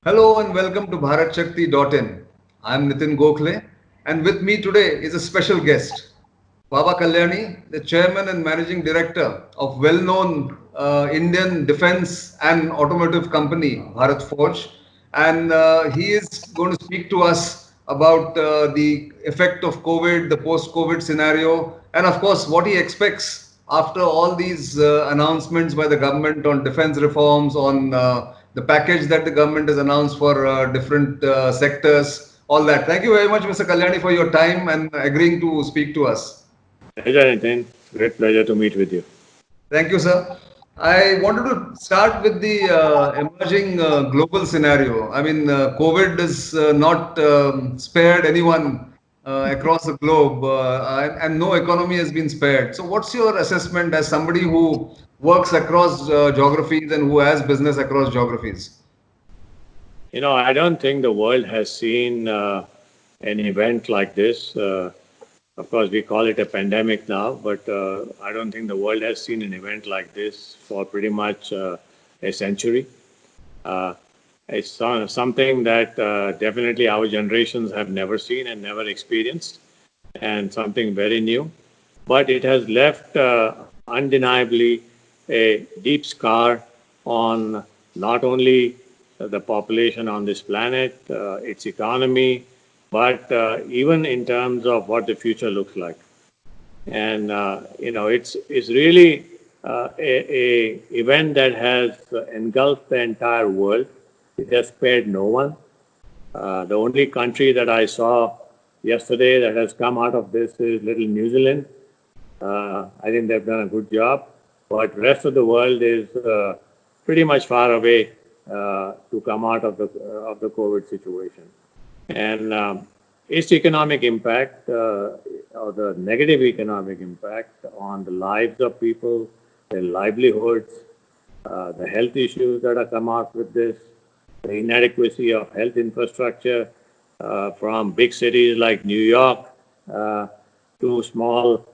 Hello and welcome to BharatShakti.in. I'm Nitin Gokhale, and with me today is a special guest, Baba Kalyani, the Chairman and Managing Director of well-known Indian defense and automotive company Bharat Forge, and he is going to speak to us about the effect of COVID, the post-COVID scenario, and of course what he expects after all these announcements by the government on defense reforms, on the package that the government has announced for different sectors, all that. Thank you very much, Mr. Kalyani, for your time and agreeing to speak to us. Pleasure, Nitin. Great pleasure to meet with you. Thank you, sir. I wanted to start with the emerging global scenario. I mean, COVID has not spared anyone across the globe, and no economy has been spared. So, what's your assessment as somebody who works across geographies and who has business across geographies? I don't think the world has seen an event like this. Of course, we call it a pandemic now, but I don't think the world has seen an event like this for pretty much a century. Uh, it's something that definitely our generations have never seen and never experienced, and something very new. But it has left undeniably a deep scar on not only the population on this planet, its economy, but even in terms of what the future looks like. And it's really a event that has engulfed the entire world. It has spared no one. The only country that I saw yesterday that has come out of this is little New Zealand. I think they've done a good job, but rest of the world is pretty much far away to come out of the COVID situation. And its economic impact, or the negative economic impact on the lives of people, their livelihoods, the health issues that have come out with this, the inadequacy of health infrastructure from big cities like New York uh, to small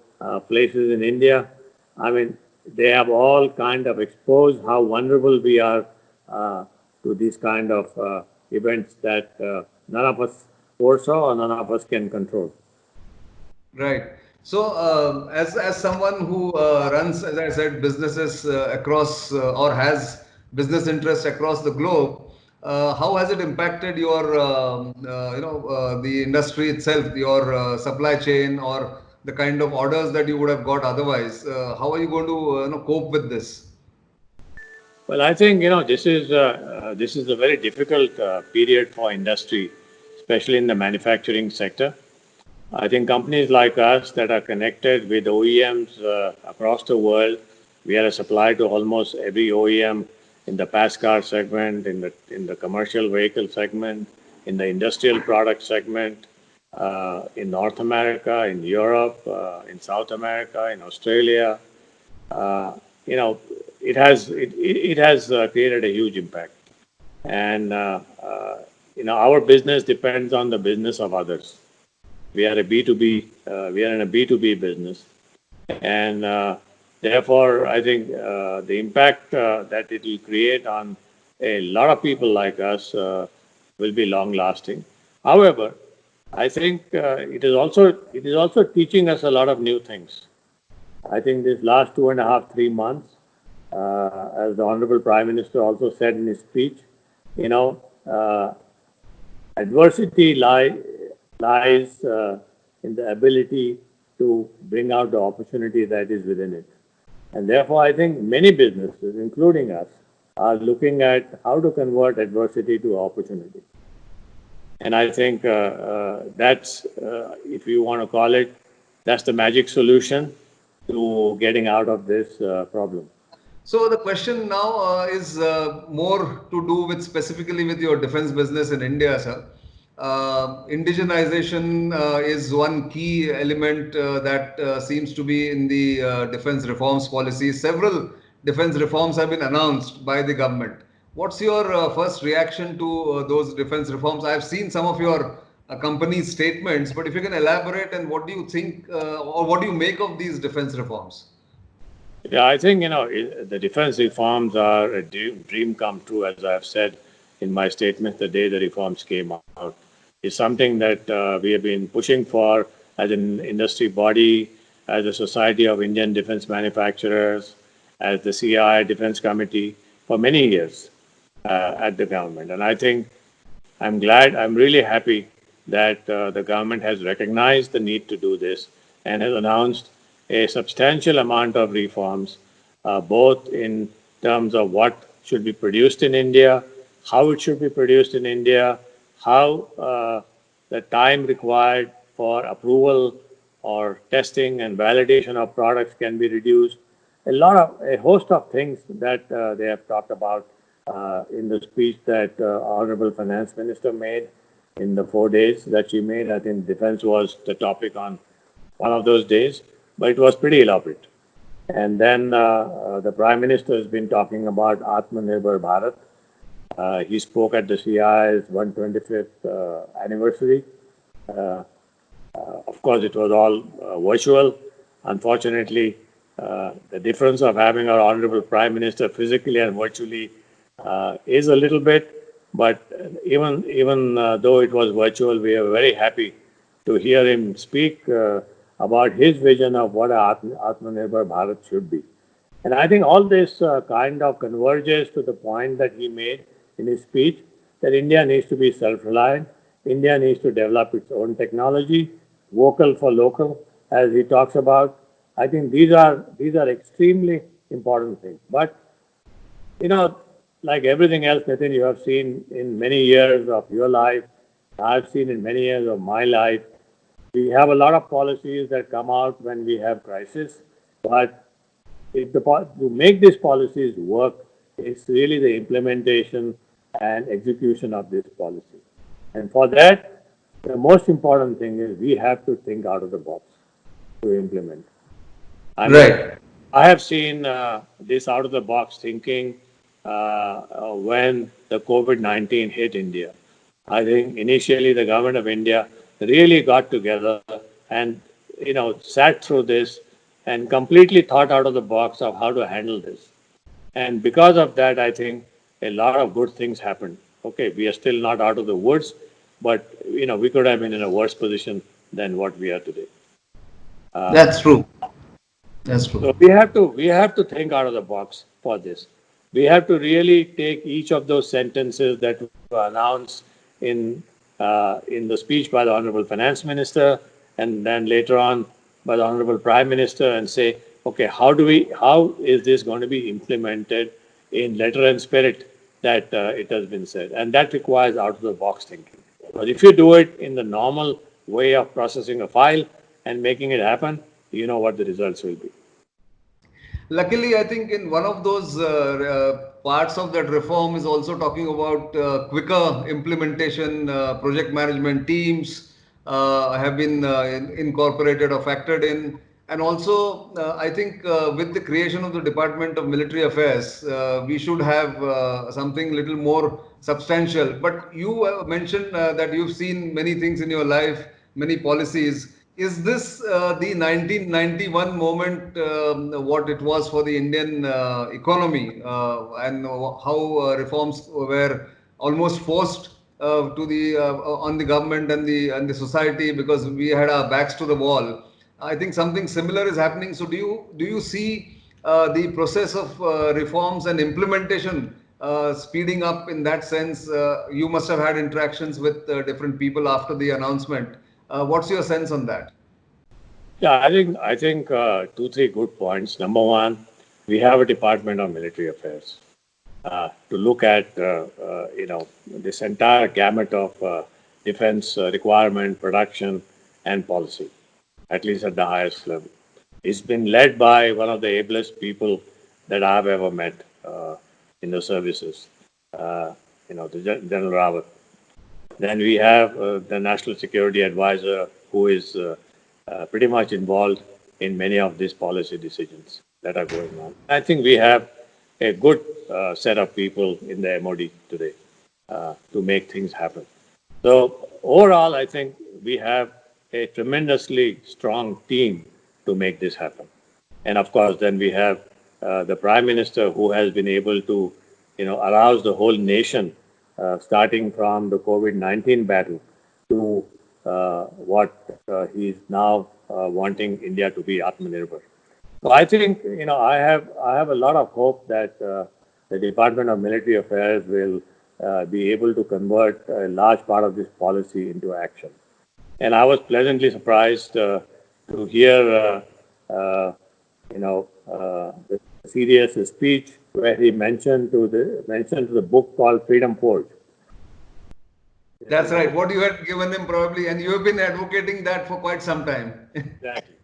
places in India. I mean, they have all kind of exposed how vulnerable we are uh, to these kind of events that none of us foresaw or none of us can control. Right. So, as someone who runs, as I said, businesses across or has business interests across the globe, how has it impacted your, the industry itself, your supply chain, or the kind of orders that you would have got otherwise? How are you going to, cope with this? Well, I think this is a very difficult period for industry, especially in the manufacturing sector. I think companies like us that are connected with OEMs across the world, we are a supplier to almost every OEM in the pass car segment, in the commercial vehicle segment, in the industrial product segment, in North America, in Europe, in South America, in Australia. Uh, you know, it has created a huge impact, and our business depends on the business of others. We are a B2B, we are in a B2B business. And therefore, I think the impact that it will create on a lot of people like us will be long lasting. However, I think it is also teaching us a lot of new things. I think this last 2.5, 3 months, as the Honorable Prime Minister also said in his speech, you know, uh, adversity lies in the ability to bring out the opportunity that is within it. And therefore, I think many businesses, including us, are looking at how to convert adversity to opportunity. And I think that's, if you want to call it, that's the magic solution to getting out of this problem. So the question now is more to do with specifically with your defense business in India, sir. Indigenization is one key element that seems to be in the defense reforms policy. Several defense reforms have been announced by the government. What's your first reaction to those defense reforms? I've seen some of your company's statements, but if you can elaborate, and what do you think or what do you make of these defense reforms? Yeah, I think the defense reforms are a dream come true, as I have said. in my statement the day the reforms came out. It's something that we have been pushing for as an industry body, as a Society of Indian Defense Manufacturers, as the CI Defense Committee for many years at the government. And I think I'm glad, I'm really happy that the government has recognized the need to do this and has announced a substantial amount of reforms, both in terms of what should be produced in India, how it should be produced in India, how the time required for approval or testing and validation of products can be reduced. A host of things that they have talked about in the speech that Honorable Finance Minister made in the 4 days that she made. I think defense was the topic on one of those days, but it was pretty elaborate. And then the Prime Minister has been talking about Atmanirbhar Bharat. He spoke at the CI's 125th anniversary. Of course, it was all virtual. Unfortunately, the difference of having our Honorable Prime Minister physically and virtually is a little bit, but even though it was virtual, we are very happy to hear him speak about his vision of what Atmanirbhar Bharat should be. And I think all this kind of converges to the point that he made in his speech that India needs to be self-reliant. India needs to develop its own technology, vocal for local, as he talks about. I think these are extremely important things. But you know, like everything else, Nitin, you have seen in many years of your life, I've seen in many years of my life, we have a lot of policies that come out when we have crisis, but to make these policies work, it's really the implementation and execution of this policy. And for that, the most important thing is we have to think out of the box to implement. I mean, Right. I have seen this out of the box thinking when the COVID-19 hit India. I think initially the government of India really got together and sat through this and completely thought out of the box of how to handle this. And because of that, I think a lot of good things happened. Okay, we are still not out of the woods, but we could have been in a worse position than what we are today. That's true. That's true. So we have to think out of the box for this. We have to really take each of those sentences that were announced in the speech by the Honorable Finance Minister, and then later on by the Honorable Prime Minister, and say, okay, how is this going to be implemented in letter and spirit that it has been said, and that requires out of the box thinking. But if you do it in the normal way of processing a file and making it happen, you know what the results will be. Luckily, I think in one of those parts of that reform is also talking about quicker implementation, project management teams have been incorporated or factored in. And also, I think with the creation of the Department of Military Affairs, we should have something little more substantial. But you mentioned that you've seen many things in your life, many policies. Is this the 1991 moment, what it was for the Indian economy, and how reforms were almost forced to the on the government and the society because we had our backs to the wall? I think something similar is happening. So, do you see the process of reforms and implementation speeding up in that sense? You must have had interactions with different people after the announcement. What's your sense on that? Yeah, I think two, three good points. Number one, we have a Department of Military Affairs to look at this entire gamut of defense requirement, production, and policy, at least at the highest level. It's been led by one of the ablest people that I've ever met in the services, General Rawat. Then we have the National Security Advisor, who is pretty much involved in many of these policy decisions that are going on. I think we have a good set of people in the MOD today to make things happen. So overall, I think we have a tremendously strong team to make this happen. And of course, then we have the Prime Minister who has been able to, arouse the whole nation starting from the COVID-19 battle to what he's now wanting India to be Atmanirbhar. So I think I have a lot of hope that the Department of Military Affairs will be able to convert a large part of this policy into action. And I was pleasantly surprised to hear the serious speech where he mentioned to the book called Freedom Forge. That's right. What you had given him probably, and you have been advocating that for quite some time. Exactly.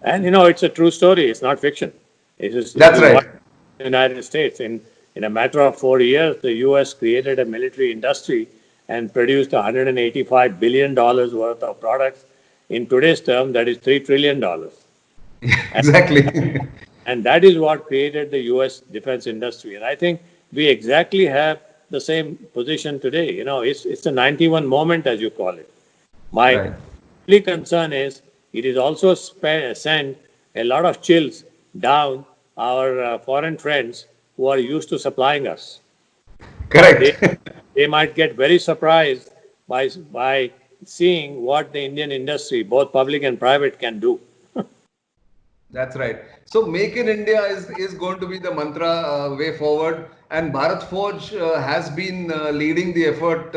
And it's a true story. It's not fiction. It That's is what right. the United States in a matter of 4 years, the U.S. created a military industry and produced $185 billion worth of products. In today's term, that is $3 trillion. And, Exactly. and that is what created the U.S. defense industry. And I think we exactly have the same position today. It's a 91 moment, as you call it. My Right. only concern is it is also sent a lot of chills down our foreign friends who are used to supplying us. They, Correct. they might get very surprised by seeing what the Indian industry, both public and private, can do. That's right. So Make in India is going to be the mantra way forward, and Bharat Forge has been leading the effort.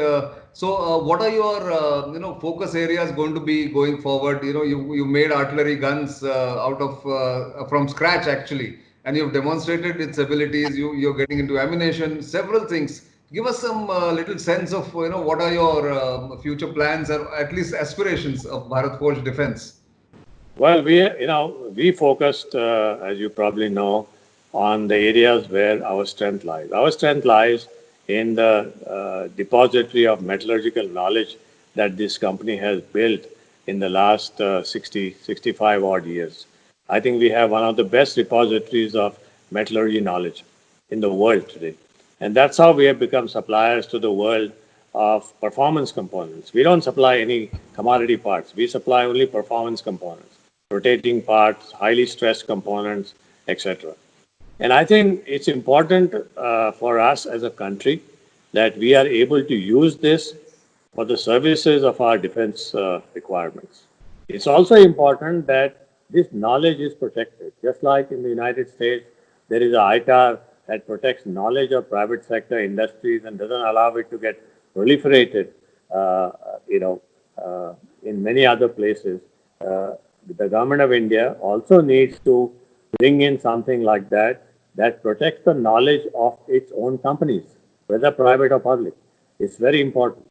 What are your focus areas going to be going forward? You made artillery guns out of from scratch actually, and you've demonstrated its abilities. You're getting into ammunition, several things. Give us some little sense of what are your future plans or at least aspirations of Bharat Forge Defense. Well, we focused, as you probably know, on the areas where our strength lies. Our strength lies in the depository of metallurgical knowledge that this company has built in the last 65 odd years. I think we have one of the best repositories of metallurgy knowledge in the world today. And that's how we have become suppliers to the world of performance components. We don't supply any commodity parts. We supply only performance components, rotating parts, highly stressed components, etc. And I think it's important for us as a country that we are able to use this for the services of our defense requirements. It's also important that this knowledge is protected. Just like in the United States, there is a ITAR that protects knowledge of private sector industries and doesn't allow it to get proliferated, uh, you know, in many other places. Uh, the government of India also needs to bring in something like that protects the knowledge of its own companies, whether private or public. It's very important.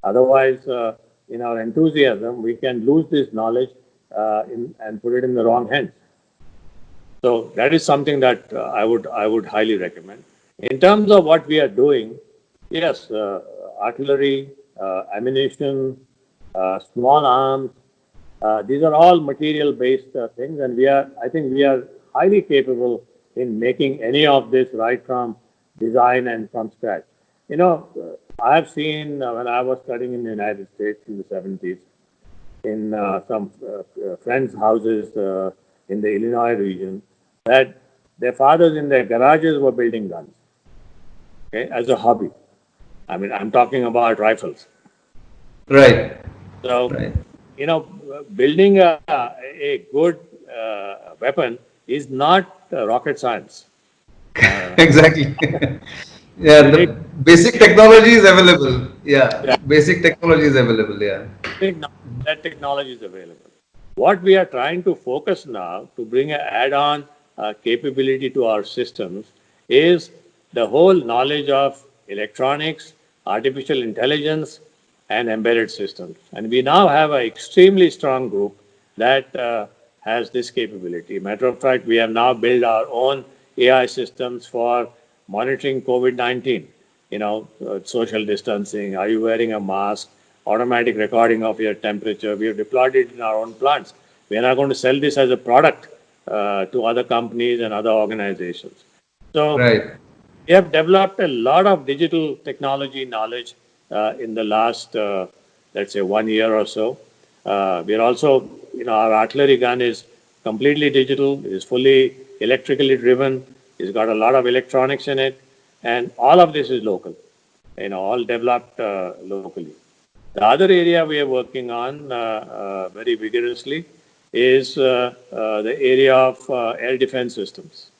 Otherwise, in our enthusiasm, we can lose this knowledge and put it in the wrong hands. So that is something that I would highly recommend. In terms of what we are doing, yes, artillery, ammunition, small arms, these are all material-based things, and I think we are highly capable in making any of this right from design and from scratch. I have seen when I was studying in the United States in the 70s, in some friends' houses in the Illinois region, that their fathers in their garages were building guns, okay, as a hobby. I mean, I'm talking about rifles. Right. So, Right. building a good weapon is not rocket science. Uh, Exactly. Yeah, you need the basic technology is available. Yeah, that, basic technology is available. Yeah. that technology is available. What we are trying to focus now to bring an add-on capability to our systems is the whole knowledge of electronics, artificial intelligence, and embedded systems. And we now have an extremely strong group that has this capability. Matter of fact, we have now built our own AI systems for monitoring COVID-19. Social distancing, are you wearing a mask, automatic recording of your temperature. We have deployed it in our own plants. We are not going to sell this as a product to other companies and other organizations. So Right. we have developed a lot of digital technology knowledge in the last, let's say, 1 year or so. We are also, our artillery gun is completely digital, it is fully electrically driven, it's got a lot of electronics in it, and all of this is local. all developed locally. The other area we are working on very vigorously is the area of air defense systems.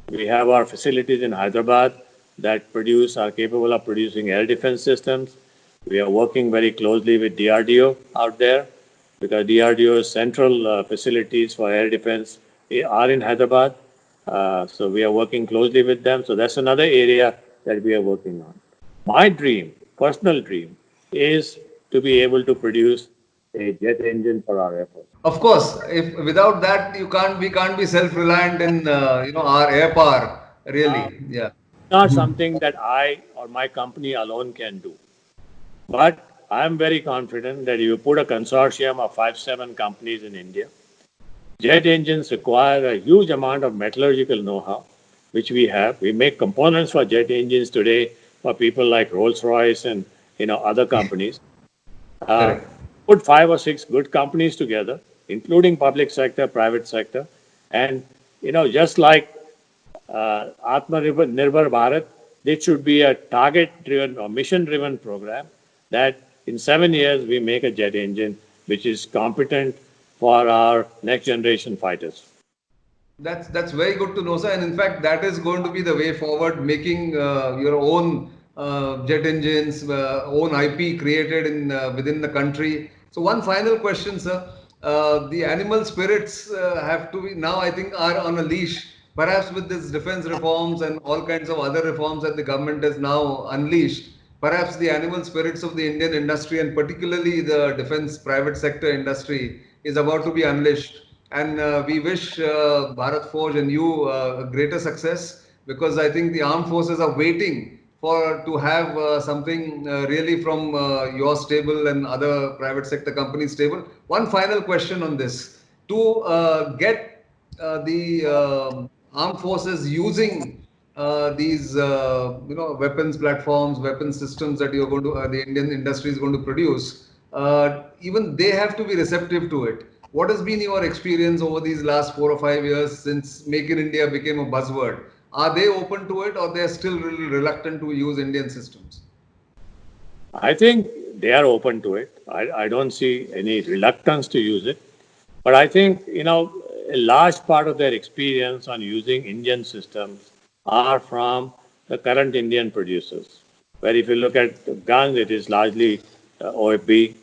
We have our facilities in Hyderabad that are capable of producing air defense systems. We are working very closely with DRDO out there because DRDO's central facilities for air defense are in Hyderabad. So we are working closely with them. So that's another area that we are working on. My dream, personal dream, is to be able to produce a jet engine for our Air Force. Of course, if without that we can't be self-reliant in our air power. Uh, Really, yeah. Not something that I or my company alone can do. But I'm very confident that if you put a consortium of 5, 7 companies in India, jet engines require a huge amount of metallurgical know-how, which we have. We make components for jet engines today for people like Rolls-Royce and other companies. Uh, Correct. Put 5 or 6 good companies together, including public sector, private sector, and just like Atmanirbhar Bharat, this should be a target-driven or mission-driven program that in 7 years we make a jet engine which is competent for our next generation fighters. That's very good to know, sir. And in fact, that is going to be the way forward, making your own jet engines, own IP created in within the country. So one final question, sir. The animal spirits have to be now, I think, are on a leash. Perhaps with this defense reforms and all kinds of other reforms that the government has now unleashed, perhaps the animal spirits of the Indian industry and particularly the defense private sector industry is about to be unleashed. And we wish Bharat Forge and you a greater success because I think the armed forces are waiting for to have something really from your stable and other private sector companies stable. One final question on this: to get the armed forces using these weapons platforms, weapons systems that you're going to the Indian industry is going to produce, even they have to be receptive to it. What has been your experience over these last 4 or 5 years since Make in India became a buzzword? Are they open to it or they're still really reluctant to use Indian systems? I think they are open to it. I don't see any reluctance to use it. But I think, a large part of their experience on using Indian systems are from the current Indian producers. Where if you look at guns, it is largely OFB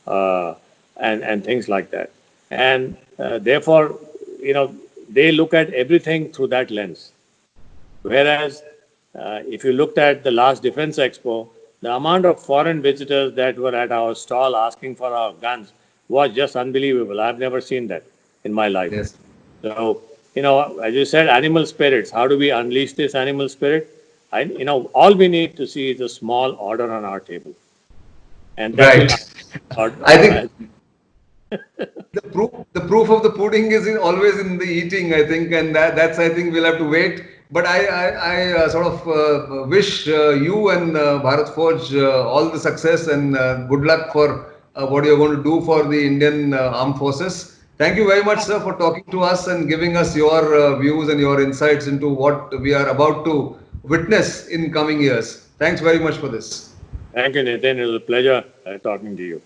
uh, and things like that. And therefore, they look at everything through that lens. Whereas if you looked at the last Defense Expo, the amount of foreign visitors that were at our stall asking for our guns was just unbelievable. I've never seen that in my life. Yes. So, as you said, animal spirits, how do we unleash this animal spirit? All we need to see is a small order on our table. And that will, Right. I think the proof of the pudding is always in the eating, I think, and that's I think we'll have to wait. But I sort of wish you and Bharat Forge all the success and good luck for what you're going to do for the Indian Armed Forces. Thank you very much, sir, for talking to us and giving us your views and your insights into what we are about to witness in coming years. Thanks very much for this. thank you, Nitin. It was a pleasure talking to you.